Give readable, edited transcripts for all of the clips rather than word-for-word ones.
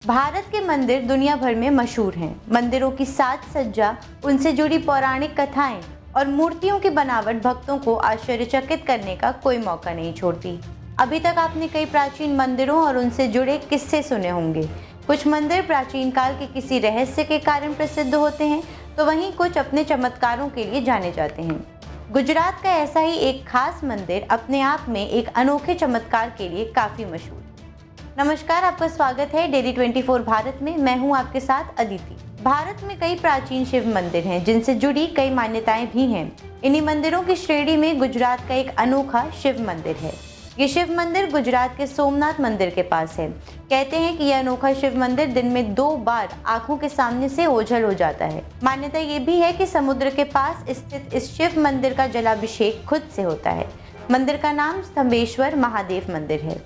भारत के मंदिर दुनिया भर में मशहूर हैं। मंदिरों की साज सज्जा, उनसे जुड़ी पौराणिक कथाएं और मूर्तियों की बनावट भक्तों को आश्चर्यचकित करने का कोई मौका नहीं छोड़ती। अभी तक आपने कई प्राचीन मंदिरों और उनसे जुड़े किस्से सुने होंगे। कुछ मंदिर प्राचीन काल के किसी रहस्य के कारण प्रसिद्ध होते हैं, तो वहीं कुछ अपने चमत्कारों के लिए जाने जाते हैं। गुजरात का ऐसा ही एक खास मंदिर अपने आप में एक अनोखे चमत्कार के लिए काफी मशहूर। नमस्कार, आपका स्वागत है डेली 24 भारत में। मैं हूं आपके साथ अदिति। भारत में कई प्राचीन शिव मंदिर हैं जिनसे जुड़ी कई मान्यताएं भी हैं। इन्हीं मंदिरों की श्रेणी में गुजरात का एक अनोखा शिव मंदिर है। ये शिव मंदिर गुजरात के सोमनाथ मंदिर के पास है। कहते हैं कि यह अनोखा शिव मंदिर दिन में 2 बार आंखों के सामने से ओझल हो जाता है। मान्यता ये भी है कि समुद्र के पास स्थित इस शिव मंदिर का जलाभिषेक खुद से होता है। मंदिर का नाम स्तंभेश्वर महादेव मंदिर है।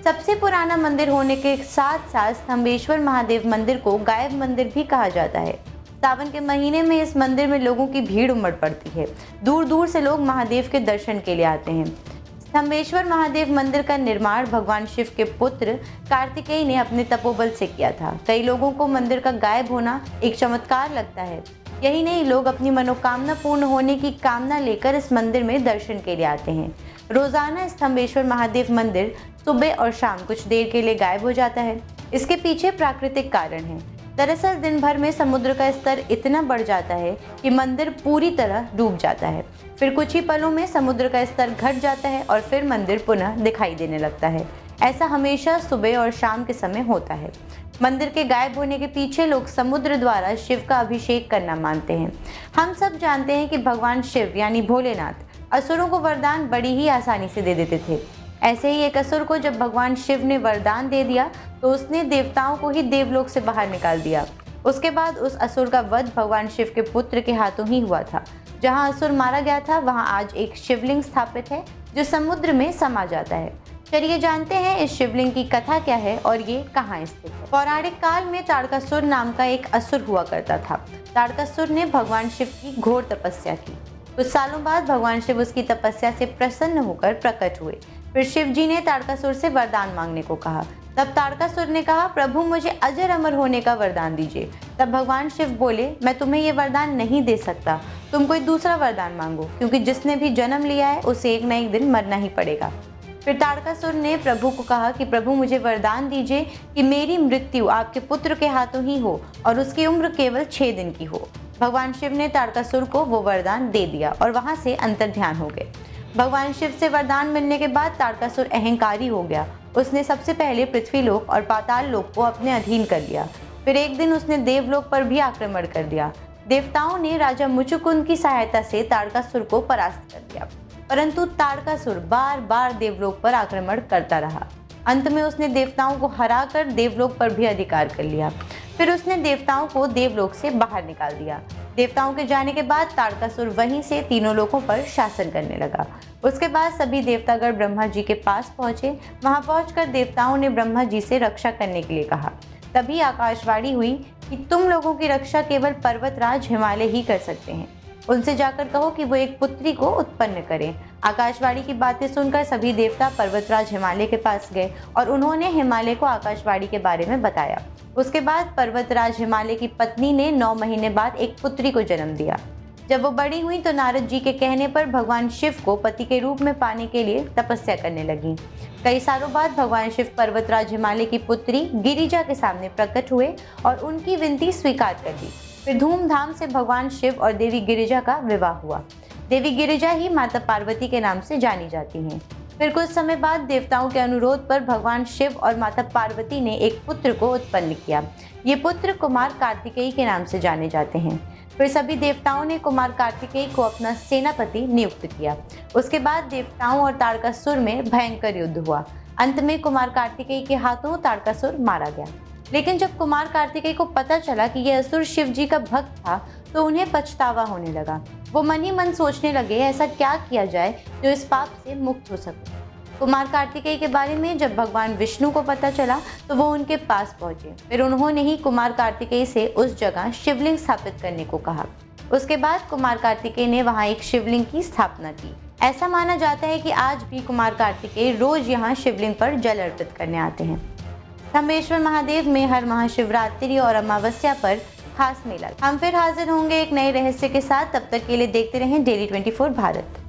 सबसे पुराना मंदिर होने के साथ साथ स्तंभेश्वर महादेव मंदिर को गायब मंदिर भी कहा जाता है। सावन के महीने में इस मंदिर में लोगों की भीड़ उमड़ पड़ती है। दूर दूर से लोग महादेव के दर्शन के लिए आते हैं। स्तंभेश्वर महादेव मंदिर का निर्माण भगवान शिव के पुत्र कार्तिकेय ने अपने तपोबल से किया था। कई लोगों को मंदिर का गायब होना एक चमत्कार लगता है। यही नहीं, लोग अपनी मनोकामना पूर्ण होने की कामना लेकर इस मंदिर में दर्शन के लिए आते हैं। रोजाना स्तंभेश्वर महादेव मंदिर सुबह और शाम कुछ देर के लिए गायब हो जाता है। इसके पीछे प्राकृतिक कारण है। दरअसल दिन भर में समुद्र का स्तर इतना बढ़ जाता है कि मंदिर पूरी तरह डूब जाता है। फिर कुछ ही पलों में समुद्र का स्तर घट जाता है और फिर मंदिर पुनः दिखाई देने लगता है। ऐसा हमेशा सुबह और शाम के समय होता है। मंदिर के गायब होने के पीछे लोग समुद्र द्वारा शिव का अभिषेक करना मानते हैं। हम सब जानते हैं कि भगवान शिव यानी भोलेनाथ असुरों को वरदान बड़ी ही आसानी से दे देते थे। ऐसे ही एक असुर को जब भगवान शिव ने वरदान दे दिया तो उसने देवताओं को ही देवलोक से बाहर निकाल दिया। उसके बाद उस असुर का वध भगवान शिव के पुत्र के हाथों ही हुआ था। जहां असुर मारा गया था वहां आज एक शिवलिंग स्थापित है जो समुद्र में समा जाता है। चलिए जानते हैं इस शिवलिंग की कथा क्या है और ये कहाँ स्थित है। पौराणिक काल में ताड़कासुर नाम का एक असुर हुआ करता था। ताड़कासुर ने भगवान शिव की घोर तपस्या की। कुछ सालों बाद भगवान शिव उसकी तपस्या से प्रसन्न होकर प्रकट हुए। फिर शिव जी ने ताड़कासुर से वरदान मांगने को कहा। तब ताड़कासुर ने कहा, प्रभु मुझे अजर अमर होने का वरदान दीजिए। तब भगवान शिव बोले, मैं तुम्हें ये वरदान नहीं दे सकता, तुम कोई दूसरा वरदान मांगो, क्योंकि जिसने भी जन्म लिया है उसे एक न एक दिन मरना ही पड़ेगा। फिर ताड़कासुर ने प्रभु को कहा कि प्रभु मुझे वरदान दीजिए कि मेरी मृत्यु आपके पुत्र के हाथों ही हो और उसकी उम्र केवल 6 दिन की हो। भगवान शिव ने ताड़कासुर को वो वरदान दे दिया और वहां से अंतर्ध्यान हो गए। भगवान शिव से वरदान मिलने के बाद ताड़कासुर अहंकारी हो गया। उसने सबसे पहले पृथ्वीलोक और पाताल लोक को अपने अधीन कर लिया। फिर एक दिन उसने देवलोक पर भी आक्रमण कर दिया। देवताओं ने राजा मुचुकुंद की सहायता से ताड़कासुर को परास्त कर दिया, परंतु ताड़कासुर बार बार देवलोक पर आक्रमण करता रहा। अंत में उसने देवताओं को हराकर देवलोक पर भी अधिकार कर लिया। फिर उसने देवताओं को देवलोक से बाहर निकाल दिया। देवताओं के जाने के बाद ताड़कासुर वहीं से तीनों लोकों पर शासन करने लगा। उसके बाद सभी देवतागण ब्रह्मा जी के पास पहुंचे। वहां पहुंचकर देवताओं ने ब्रह्मा जी से रक्षा करने के लिए कहा। तभी आकाशवाणी हुई कि तुम लोगों की रक्षा केवल पर्वतराज हिमालय ही कर सकते हैं। उनसे जाकर कहो कि वो एक पुत्री को उत्पन्न करें। आकाशवाणी की बातें सुनकर सभी देवता पर्वतराज हिमालय के पास गए और उन्होंने हिमालय को आकाशवाणी के बारे में बताया। उसके बाद पर्वतराज हिमालय की पत्नी ने 9 महीने बाद एक पुत्री को जन्म दिया। जब वो बड़ी हुई तो नारद जी के कहने पर भगवान शिव को पति के रूप में पाने के लिए तपस्या करने लगी। कई सालों बाद भगवान शिव पर्वतराज हिमालय की पुत्री गिरिजा के सामने प्रकट हुए और उनकी विनती स्वीकार कर दी। फिर धूमधाम से भगवान शिव और देवी गिरिजा का विवाह हुआ। देवी गिरिजा ही माता पार्वती के नाम से जानी जाती हैं। फिर कुछ समय बाद देवताओं के अनुरोध पर भगवान शिव और माता पार्वती ने एक पुत्र को उत्पन्न किया। ये पुत्र कुमार कार्तिकेय के नाम से जाने जाते हैं। फिर सभी देवताओं ने कुमार कार्तिकेय को अपना सेनापति नियुक्त किया। उसके बाद देवताओं और ताड़कासुर में भयंकर युद्ध हुआ। अंत में कुमार कार्तिकेय के हाथों ताड़कासुर मारा गया। लेकिन जब कुमार कार्तिकेय को पता चला कि यह असुर शिव जी का भक्त था तो उन्हें पछतावा होने लगा। वो मन ही मन सोचने लगे, ऐसा क्या किया जाए जो इस पाप से मुक्त हो सके। कुमार कार्तिकेय के बारे में जब भगवान विष्णु को पता चला तो वो उनके पास पहुंचे। फिर उन्होंने ही कुमार कार्तिकेय से उस जगह शिवलिंग स्थापित करने को कहा। उसके बाद कुमार कार्तिकेय ने वहां एक शिवलिंग की स्थापना की। ऐसा माना जाता है कि आज भी कुमार कार्तिकेय रोज यहाँ शिवलिंग पर जल अर्पित करने आते हैं। थंबेश्वर महादेव में हर महाशिवरात्रि और अमावस्या पर खास मेला। हम फिर हाजिर होंगे एक नए रहस्य के साथ। तब तक के लिए देखते रहें डेली 24 भारत।